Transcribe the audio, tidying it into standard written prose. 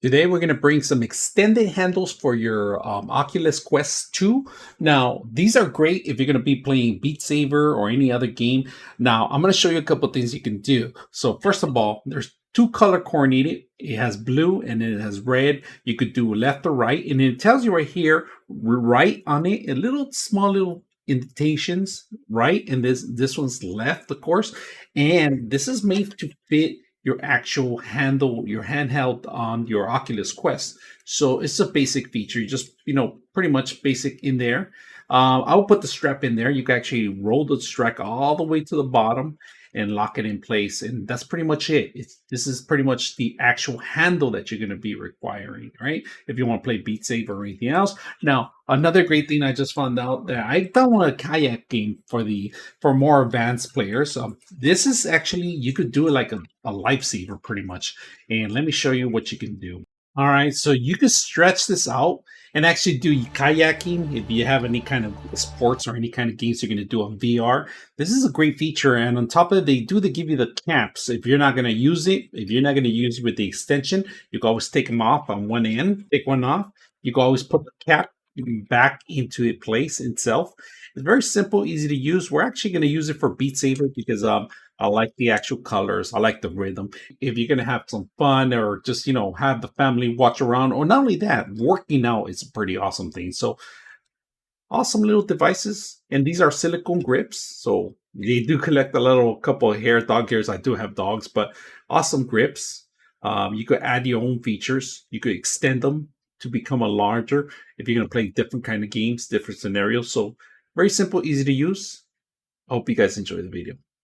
Today, we're going to bring some extended handles for your Oculus Quest 2. Now, these are great if you're going to be playing Beat Saber or any other game. Now, I'm going to show you a couple of things you can do. So, first of all, there's two color coordinated. It has blue and it has red. You could do left or right, and it tells you right here, right on it, a little small little indentations, right? And this one's left, of course. And this is made to fit your actual handle, your handheld on your Oculus Quest. So it's a basic feature. You just, pretty much basic in there. I'll put the strap in there. You can actually roll the strap all the way to the bottom and lock it in place. And that's pretty much it. This is pretty much the actual handle that you're going to be requiring, right? If you want to play Beat Saber or anything else. Now, another great thing I just found out that I downloaded a kayak game for more advanced players. This is actually, you could do it like a lifesaver pretty much. And let me show you what you can do. All right, so you can stretch this out and actually do kayaking if you have any kind of sports or any kind of games you're going to do on VR. This is a great feature, and on top of it, they give you the caps. If you're not going to use it, if you're not going to use it with the extension, you can always take them off on one end, take one off. You can always put the cap back into its place itself. It's very simple, easy to use. We're actually going to use it for Beat Saber because I like the actual colors. I like the rhythm. If you're going to have some fun or just, have the family watch around, or not only that, working out is a pretty awesome thing. So awesome little devices. And these are silicone grips. So they do collect a little couple of dog hairs. I do have dogs, but awesome grips. You could add your own features. You could extend them to become a larger if you're going to play different kind of games, different scenarios. So very simple, easy to use. I hope you guys enjoy the video.